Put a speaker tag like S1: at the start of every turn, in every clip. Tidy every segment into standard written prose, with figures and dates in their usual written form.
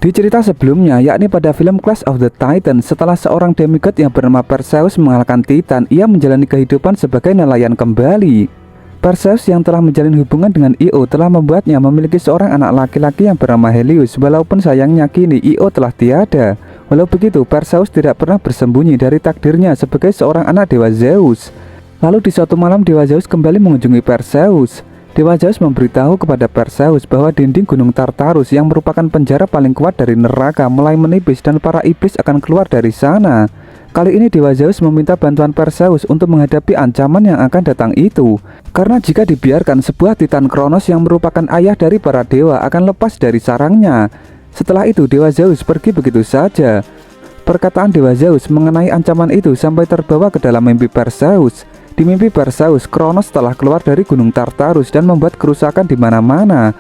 S1: Di cerita sebelumnya, yakni pada film Clash of the Titans, setelah seorang demigod yang bernama Perseus mengalahkan Titan, ia menjalani kehidupan sebagai nelayan kembali. Perseus yang telah menjalin hubungan dengan Io telah membuatnya memiliki seorang anak laki-laki yang bernama Helios, walaupun sayangnya kini Io telah tiada. Walau begitu, Perseus tidak pernah bersembunyi dari takdirnya sebagai seorang anak Dewa Zeus. Lalu di suatu malam Dewa Zeus kembali mengunjungi Perseus. Dewa Zeus memberitahu kepada Perseus bahwa dinding Gunung Tartarus yang merupakan penjara paling kuat dari neraka mulai menipis dan para iblis akan keluar dari sana. Kali ini Dewa Zeus meminta bantuan Perseus untuk menghadapi ancaman yang akan datang itu. Karena jika dibiarkan, sebuah Titan Kronos yang merupakan ayah dari para dewa akan lepas dari sarangnya. Setelah itu Dewa Zeus pergi begitu saja. Perkataan Dewa Zeus mengenai ancaman itu sampai terbawa ke dalam mimpi Perseus. Di mimpi Perseus, Kronos telah keluar dari Gunung Tartarus dan membuat kerusakan di mana-mana.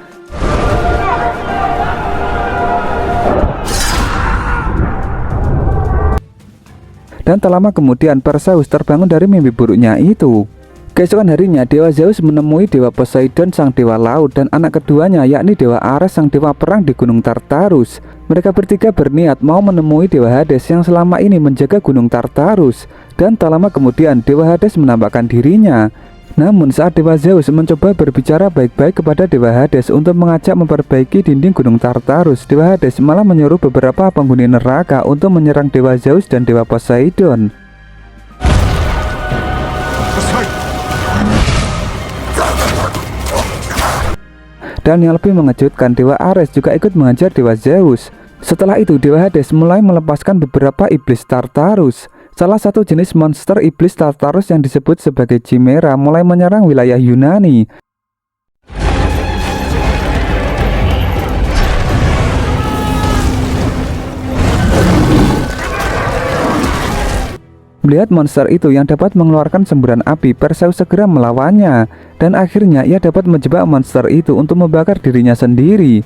S1: Dan tak lama kemudian Perseus terbangun dari mimpi buruknya itu. Keesokan harinya Dewa Zeus menemui Dewa Poseidon sang dewa laut dan anak keduanya yakni Dewa Ares sang dewa perang di Gunung Tartarus. Mereka bertiga berniat mau menemui Dewa Hades yang selama ini menjaga Gunung Tartarus. Dan tak lama kemudian Dewa Hades menampakkan dirinya. Namun saat Dewa Zeus mencoba berbicara baik-baik kepada Dewa Hades untuk mengajak memperbaiki dinding Gunung Tartarus, Dewa Hades malah menyuruh beberapa penghuni neraka untuk menyerang Dewa Zeus dan Dewa Poseidon. Dan yang lebih mengejutkan, Dewa Ares juga ikut mengajar Dewa Zeus. Setelah itu Dewa Hades mulai melepaskan beberapa iblis Tartarus. Salah satu jenis monster iblis Tartarus yang disebut sebagai Chimera mulai menyerang wilayah Yunani. Melihat monster itu yang dapat mengeluarkan semburan api, Perseus segera melawannya. Dan akhirnya ia dapat menjebak monster itu untuk membakar dirinya sendiri.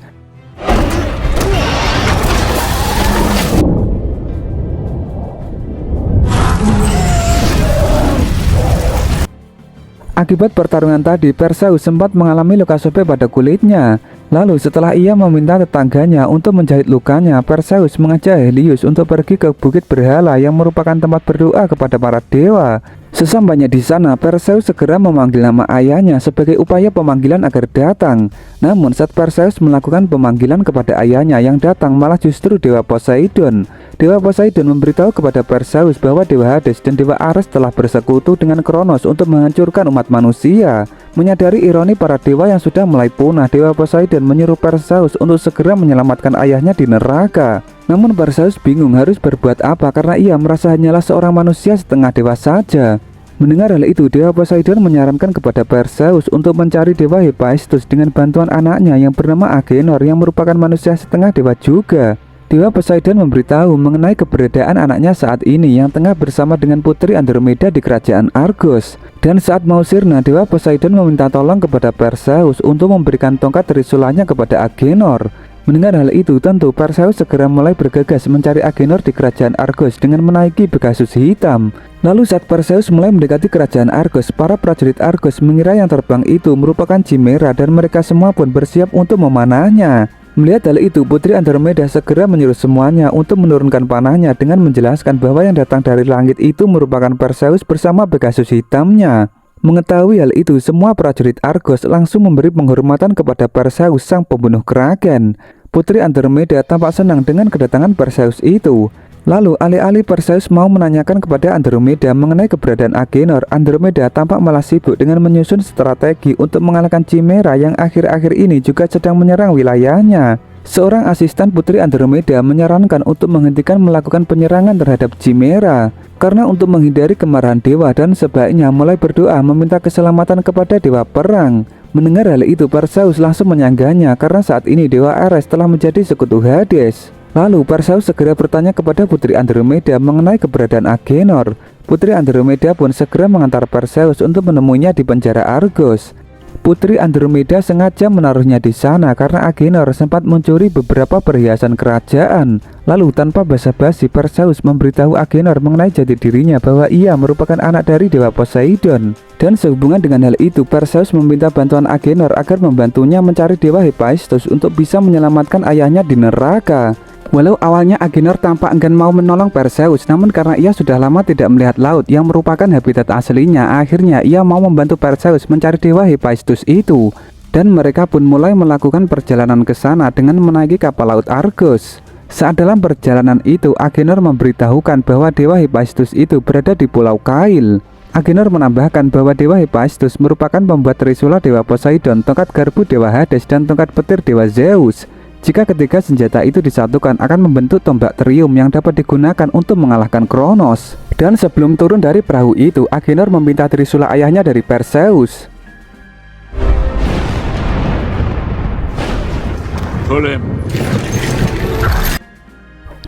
S1: Akibat pertarungan tadi, Perseus sempat mengalami luka sobek pada kulitnya. Lalu setelah ia meminta tetangganya untuk menjahit lukanya, Perseus mengajak Helios untuk pergi ke Bukit Berhala yang merupakan tempat berdoa kepada para dewa. Sesampainya di sana, Perseus segera memanggil nama ayahnya sebagai upaya pemanggilan agar datang. Namun saat Perseus melakukan pemanggilan kepada ayahnya, yang datang malah justru Dewa Poseidon. Dewa Poseidon memberitahu kepada Perseus bahwa Dewa Hades dan Dewa Ares telah bersekutu dengan Kronos untuk menghancurkan umat manusia. Menyadari ironi para dewa yang sudah mulai punah, Dewa Poseidon menyuruh Perseus untuk segera menyelamatkan ayahnya di neraka. Namun Perseus bingung harus berbuat apa karena ia merasa hanyalah seorang manusia setengah dewa saja. Mendengar hal itu, Dewa Poseidon menyarankan kepada Perseus untuk mencari Dewa Hephaestus dengan bantuan anaknya yang bernama Agenor yang merupakan manusia setengah dewa juga. Dewa Poseidon memberitahu mengenai keberadaan anaknya saat ini yang tengah bersama dengan putri Andromeda di kerajaan Argos. Dan saat mau sirna, Dewa Poseidon meminta tolong kepada Perseus untuk memberikan tongkat trisulanya kepada Agenor. Mendengar hal itu, tentu Perseus segera mulai bergegas mencari Agenor di kerajaan Argos dengan menaiki Pegasus hitam. Lalu saat Perseus mulai mendekati kerajaan Argos, para prajurit Argos mengira yang terbang itu merupakan Chimera dan mereka semua pun bersiap untuk memanahnya. Melihat hal itu, Putri Andromeda segera menyuruh semuanya untuk menurunkan panahnya dengan menjelaskan bahwa yang datang dari langit itu merupakan Perseus bersama Pegasus hitamnya. Mengetahui hal itu, semua prajurit Argos langsung memberi penghormatan kepada Perseus sang pembunuh kraken. Putri Andromeda tampak senang dengan kedatangan Perseus itu. Lalu alih-alih Perseus mau menanyakan kepada Andromeda mengenai keberadaan Agenor, Andromeda tampak malah sibuk dengan menyusun strategi untuk mengalahkan Chimera yang akhir-akhir ini juga sedang menyerang wilayahnya. Seorang asisten Putri Andromeda menyarankan untuk menghentikan melakukan penyerangan terhadap Chimera karena untuk menghindari kemarahan dewa dan sebaiknya mulai berdoa meminta keselamatan kepada dewa perang. Mendengar hal itu, Perseus langsung menyanggahnya karena saat ini Dewa Ares telah menjadi sekutu Hades. Lalu Perseus segera bertanya kepada Putri Andromeda mengenai keberadaan Agenor. Putri Andromeda pun segera mengantar Perseus untuk menemuinya di penjara Argos. Putri Andromeda sengaja menaruhnya di sana karena Agenor sempat mencuri beberapa perhiasan kerajaan. Lalu tanpa basa-basi, Perseus memberitahu Agenor mengenai jati dirinya bahwa ia merupakan anak dari Dewa Poseidon. Dan sehubungan dengan hal itu, Perseus meminta bantuan Agenor agar membantunya mencari Dewa Hephaestus untuk bisa menyelamatkan ayahnya di neraka. Walau awalnya Agenor tampak enggan mau menolong Perseus, namun karena ia sudah lama tidak melihat laut yang merupakan habitat aslinya, akhirnya ia mau membantu Perseus mencari dewa Hephaestus itu. Dan mereka pun mulai melakukan perjalanan ke sana dengan menaiki kapal laut Argos. Saat dalam perjalanan itu, Agenor memberitahukan bahwa dewa Hephaestus itu berada di Pulau Kail. Agenor menambahkan bahwa dewa Hephaestus merupakan pembuat trisula dewa Poseidon, tongkat garpu dewa Hades, dan tongkat petir dewa Zeus. Jika ketiga senjata itu disatukan akan membentuk tombak Trium yang dapat digunakan untuk mengalahkan Kronos. Dan sebelum turun dari perahu itu, Agenor meminta trisula ayahnya dari Perseus.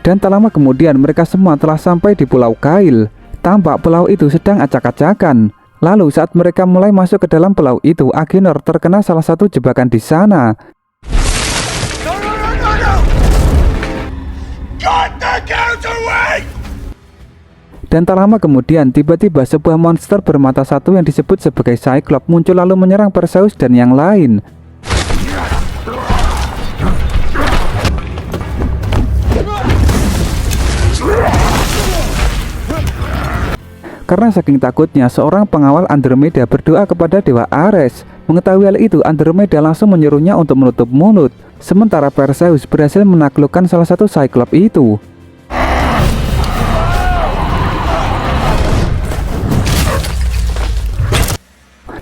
S1: Dan tak lama kemudian mereka semua telah sampai di Pulau Kail. Tampak pulau itu sedang acak-acakan. Lalu saat mereka mulai masuk ke dalam pulau itu, Agenor terkena salah satu jebakan di sana. Dan tak lama kemudian tiba-tiba sebuah monster bermata satu yang disebut sebagai Cyclops muncul lalu menyerang Perseus dan yang lain. Karena saking takutnya, seorang pengawal Andromeda berdoa kepada dewa Ares. Mengetahui hal itu, Andromeda langsung menyuruhnya untuk menutup mulut. Sementara Perseus berhasil menaklukkan salah satu Cyclops itu.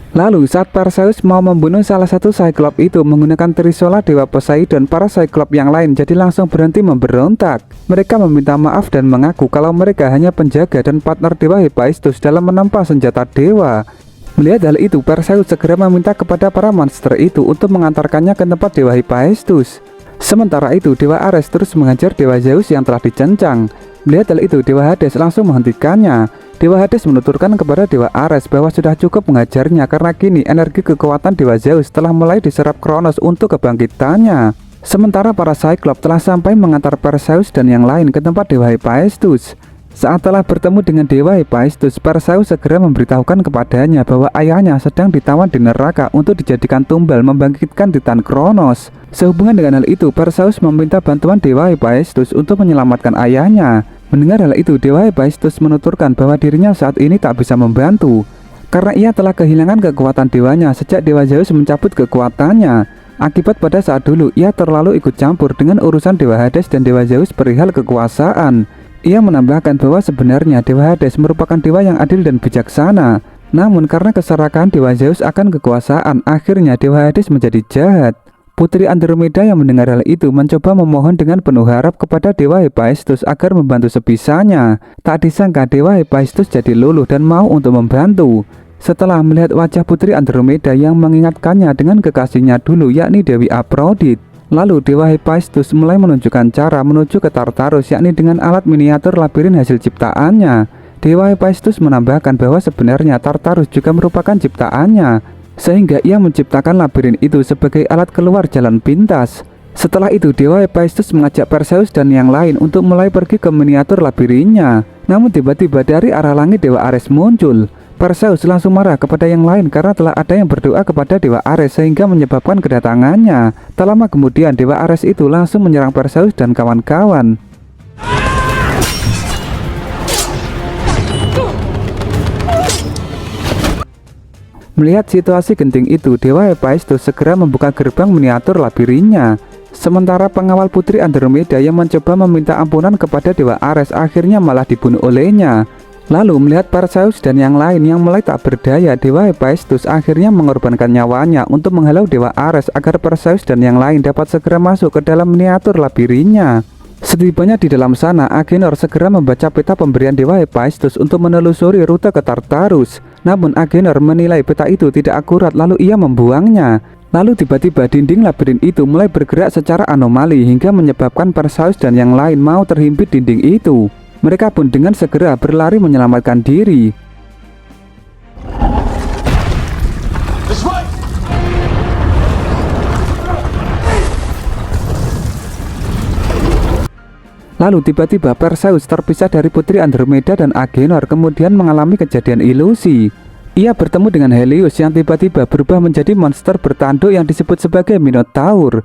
S1: Lalu saat Perseus mau membunuh salah satu Cyclops itu menggunakan trisula dewa Poseidon, para Cyclops yang lain jadi langsung berhenti memberontak. Mereka meminta maaf dan mengaku kalau mereka hanya penjaga dan partner dewa Hephaestus dalam menempa senjata dewa. Melihat hal itu, Perseus segera meminta kepada para monster itu untuk mengantarkannya ke tempat dewa Hephaestus. Sementara itu, dewa Ares terus menghajar dewa Zeus yang telah dicencang. Melihat hal itu, dewa Hades langsung menghentikannya. Dewa Hades menuturkan kepada dewa Ares bahwa sudah cukup mengajarnya karena kini energi kekuatan dewa Zeus telah mulai diserap Kronos untuk kebangkitannya. Sementara para Cyclops telah sampai mengantar Perseus dan yang lain ke tempat dewa Hephaestus. Saat telah bertemu dengan dewa Hephaestus, Perseus segera memberitahukan kepadanya bahwa ayahnya sedang ditawan di neraka untuk dijadikan tumbal membangkitkan Titan Kronos. Sehubungan dengan hal itu, Perseus meminta bantuan dewa Hephaestus untuk menyelamatkan ayahnya. Mendengar hal itu, dewa Hephaestus menuturkan bahwa dirinya saat ini tak bisa membantu karena ia telah kehilangan kekuatan dewanya sejak dewa Zeus mencabut kekuatannya. Akibat pada saat dulu ia terlalu ikut campur dengan urusan dewa Hades dan dewa Zeus perihal kekuasaan. Ia menambahkan bahwa sebenarnya dewa Hades merupakan dewa yang adil dan bijaksana. Namun karena keserakahan dewa Zeus akan kekuasaan, akhirnya dewa Hades menjadi jahat. Putri Andromeda yang mendengar hal itu mencoba memohon dengan penuh harap kepada dewa Hephaestus agar membantu sebisanya. Tak disangka dewa Hephaestus jadi luluh dan mau untuk membantu. Setelah melihat wajah Putri Andromeda yang mengingatkannya dengan kekasihnya dulu, yakni Dewi Aphrodite. Lalu dewa Hephaestus mulai menunjukkan cara menuju ke Tartarus, yakni dengan alat miniatur labirin hasil ciptaannya. Dewa Hephaestus menambahkan bahwa sebenarnya Tartarus juga merupakan ciptaannya, sehingga ia menciptakan labirin itu sebagai alat keluar jalan pintas. Setelah itu, dewa Hephaestus mengajak Perseus dan yang lain untuk mulai pergi ke miniatur labirinnya. Namun tiba-tiba dari arah langit dewa Ares muncul. Perseus langsung marah kepada yang lain karena telah ada yang berdoa kepada dewa Ares sehingga menyebabkan kedatangannya. Tak lama kemudian dewa Ares itu langsung menyerang Perseus dan kawan-kawan. Melihat situasi genting itu, dewa Hephaestus segera membuka gerbang miniatur labirinnya. Sementara pengawal Putri Andromeda yang mencoba meminta ampunan kepada dewa Ares akhirnya malah dibunuh olehnya. Lalu melihat Perseus dan yang lain yang mulai tak berdaya, dewa Hephaestus akhirnya mengorbankan nyawanya untuk menghalau dewa Ares agar Perseus dan yang lain dapat segera masuk ke dalam miniatur labirinnya. Setibanya di dalam sana, Agenor segera membaca peta pemberian dewa Hephaestus untuk menelusuri rute ke Tartarus. Namun Agenor menilai peta itu tidak akurat lalu ia membuangnya. Lalu tiba-tiba dinding labirin itu mulai bergerak secara anomali hingga menyebabkan Perseus dan yang lain mau terhimpit dinding itu. Mereka pun dengan segera berlari menyelamatkan diri. Lalu tiba-tiba Perseus terpisah dari Putri Andromeda dan Agenor kemudian mengalami kejadian ilusi. Ia bertemu dengan Helios yang tiba-tiba berubah menjadi monster bertanduk yang disebut sebagai Minotaur.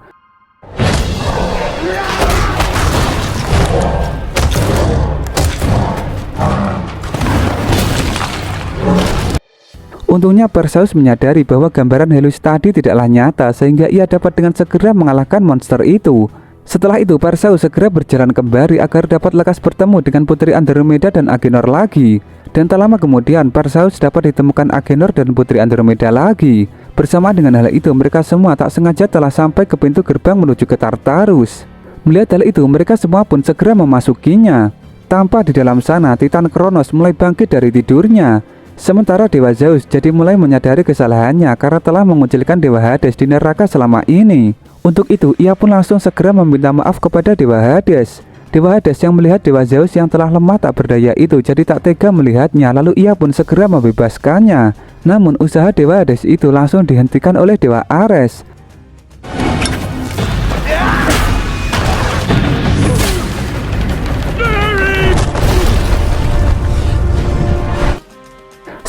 S1: Untungnya Perseus menyadari bahwa gambaran Helios tadi tidaklah nyata sehingga ia dapat dengan segera mengalahkan monster itu. Setelah itu Perseus segera berjalan kembali agar dapat lekas bertemu dengan Putri Andromeda dan Agenor lagi. Dan tak lama kemudian Perseus dapat ditemukan Agenor dan Putri Andromeda lagi. Bersama dengan hal itu mereka semua tak sengaja telah sampai ke pintu gerbang menuju ke Tartarus. Melihat hal itu mereka semua pun segera memasukinya. Tampak di dalam sana Titan Kronos mulai bangkit dari tidurnya. Sementara Dewa Zeus jadi mulai menyadari kesalahannya karena telah mengucilkan Dewa Hades di neraka selama ini. Untuk itu ia pun langsung segera meminta maaf kepada Dewa Hades. Dewa Hades yang melihat Dewa Zeus yang telah lemah tak berdaya itu jadi tak tega melihatnya, lalu ia pun segera membebaskannya. Namun usaha Dewa Hades itu langsung dihentikan oleh Dewa Ares.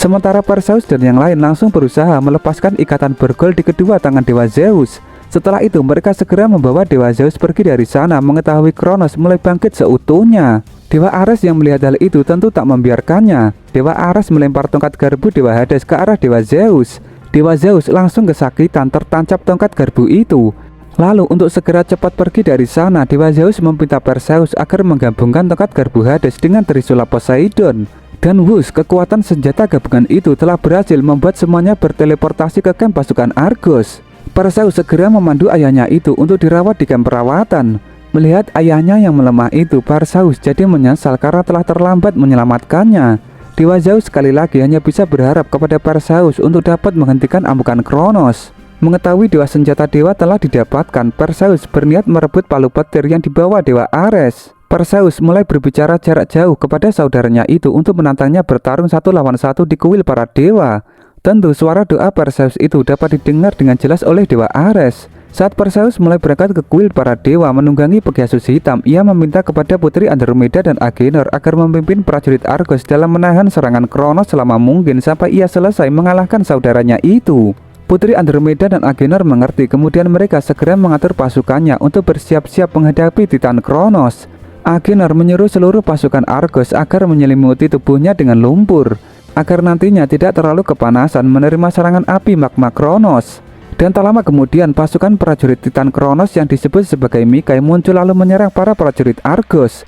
S1: Sementara Perseus dan yang lain langsung berusaha melepaskan ikatan bergol di kedua tangan Dewa Zeus. Setelah itu mereka segera membawa Dewa Zeus pergi dari sana mengetahui Kronos mulai bangkit seutuhnya. Dewa Ares yang melihat hal itu tentu tak membiarkannya. Dewa Ares melempar tongkat garbu Dewa Hades ke arah Dewa Zeus. Dewa Zeus langsung kesakitan tertancap tongkat garbu itu. Lalu untuk segera cepat pergi dari sana, Dewa Zeus meminta Perseus agar menggabungkan tongkat garbu Hades dengan Trisula Poseidon. Dan wus, kekuatan senjata gabungan itu telah berhasil membuat semuanya berteleportasi ke kamp pasukan Argos. Perseus segera memandu ayahnya itu untuk dirawat di kamp perawatan. Melihat ayahnya yang melemah itu, Perseus jadi menyesal karena telah terlambat menyelamatkannya. Dewa Zeus sekali lagi hanya bisa berharap kepada Perseus untuk dapat menghentikan amukan Kronos. Mengetahui dewa senjata dewa telah didapatkan, Perseus berniat merebut palu petir yang dibawa Dewa Ares. Perseus mulai berbicara jarak jauh kepada saudaranya itu untuk menantangnya bertarung 1 lawan 1 di kuil para dewa. Tentu suara doa Perseus itu dapat didengar dengan jelas oleh Dewa Ares. Saat Perseus mulai berangkat ke kuil para dewa menunggangi Pegasus hitam, ia meminta kepada Putri Andromeda dan Agenor agar memimpin prajurit Argos dalam menahan serangan Kronos selama mungkin sampai ia selesai mengalahkan saudaranya itu. Putri Andromeda dan Agenor mengerti, kemudian mereka segera mengatur pasukannya untuk bersiap-siap menghadapi Titan Kronos. Agenor menyuruh seluruh pasukan Argos agar menyelimuti tubuhnya dengan lumpur, agar nantinya tidak terlalu kepanasan menerima serangan api magma Kronos. Dan tak lama kemudian pasukan prajurit Titan Kronos yang disebut sebagai Mikai muncul lalu menyerang para prajurit Argos.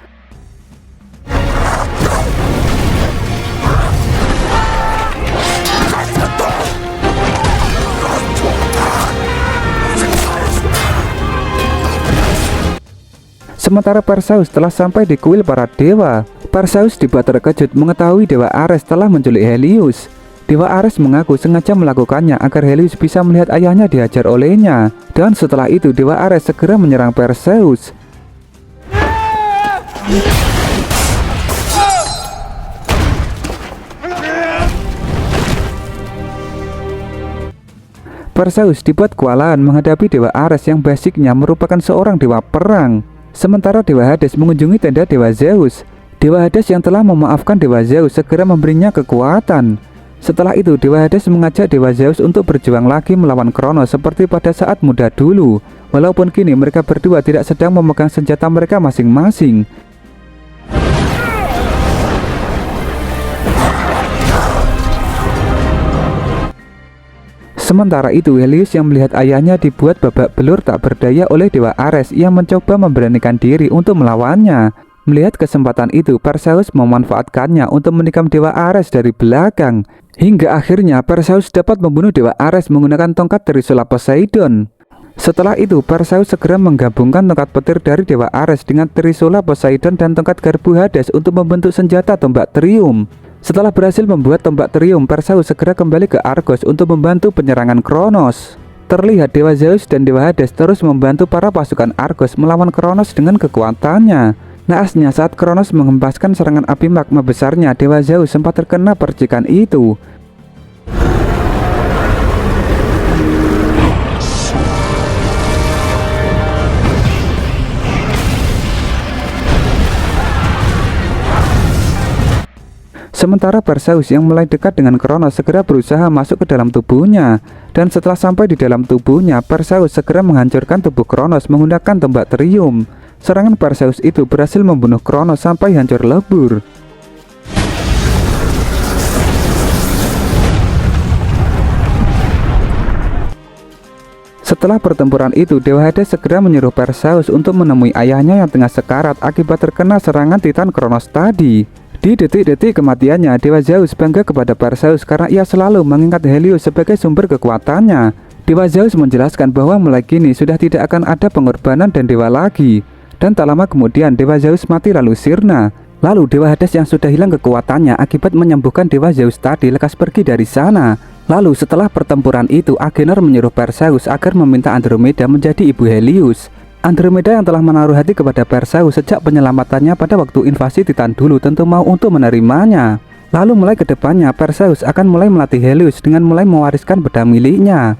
S1: Sementara Perseus telah sampai di kuil para dewa. Perseus dibuat terkejut mengetahui Dewa Ares telah menculik Helios. Dewa Ares mengaku sengaja melakukannya agar Helios bisa melihat ayahnya dihajar olehnya. Dan setelah itu Dewa Ares segera menyerang Perseus. Perseus dibuat kewalahan menghadapi Dewa Ares yang basicnya merupakan seorang dewa perang. Sementara Dewa Hades mengunjungi tenda Dewa Zeus. Dewa Hades yang telah memaafkan Dewa Zeus segera memberinya kekuatan. Setelah itu Dewa Hades mengajak Dewa Zeus untuk berjuang lagi melawan Kronos seperti pada saat muda dulu. Walaupun kini mereka berdua tidak sedang memegang senjata mereka masing-masing. Sementara itu Helios yang melihat ayahnya dibuat babak belur tak berdaya oleh Dewa Ares yang mencoba memberanikan diri untuk melawannya. Melihat kesempatan itu Perseus memanfaatkannya untuk menikam Dewa Ares dari belakang. Hingga akhirnya Perseus dapat membunuh Dewa Ares menggunakan tongkat Trisula Poseidon. Setelah itu Perseus segera menggabungkan tongkat petir dari Dewa Ares dengan Trisula Poseidon dan tongkat garbu Hades untuk membentuk senjata tombak Trium. Setelah berhasil membuat tombak Trium, Perseus segera kembali ke Argos untuk membantu penyerangan Kronos. Terlihat Dewa Zeus dan Dewa Hades terus membantu para pasukan Argos melawan Kronos dengan kekuatannya. Naasnya saat Kronos menghempaskan serangan api magma besarnya, Dewa Zeus sempat terkena percikan itu. Sementara Perseus yang mulai dekat dengan Kronos segera berusaha masuk ke dalam tubuhnya. Dan setelah sampai di dalam tubuhnya, Perseus segera menghancurkan tubuh Kronos menggunakan tombak Trium. Serangan Perseus itu berhasil membunuh Kronos sampai hancur lebur. setelah pertempuran itu, Dewa Hades segera menyuruh Perseus untuk menemui ayahnya yang tengah sekarat akibat terkena serangan Titan Kronos tadi. Di detik-detik kematiannya, Dewa Zeus bangga kepada Perseus karena ia selalu mengingat Helios sebagai sumber kekuatannya. Dewa Zeus menjelaskan bahwa mulai kini sudah tidak akan ada pengorbanan dan dewa lagi. Dan tak lama kemudian Dewa Zeus mati lalu sirna. Lalu Dewa Hades yang sudah hilang kekuatannya akibat menyembuhkan Dewa Zeus tadi lekas pergi dari sana. Lalu setelah pertempuran itu, Agenor menyuruh Perseus agar meminta Andromeda menjadi ibu Helios. Andromeda yang telah menaruh hati kepada Perseus sejak penyelamatannya pada waktu invasi Titan dulu tentu mau untuk menerimanya. Lalu mulai ke depannya Perseus akan mulai melatih Helios dengan mulai mewariskan pedang miliknya.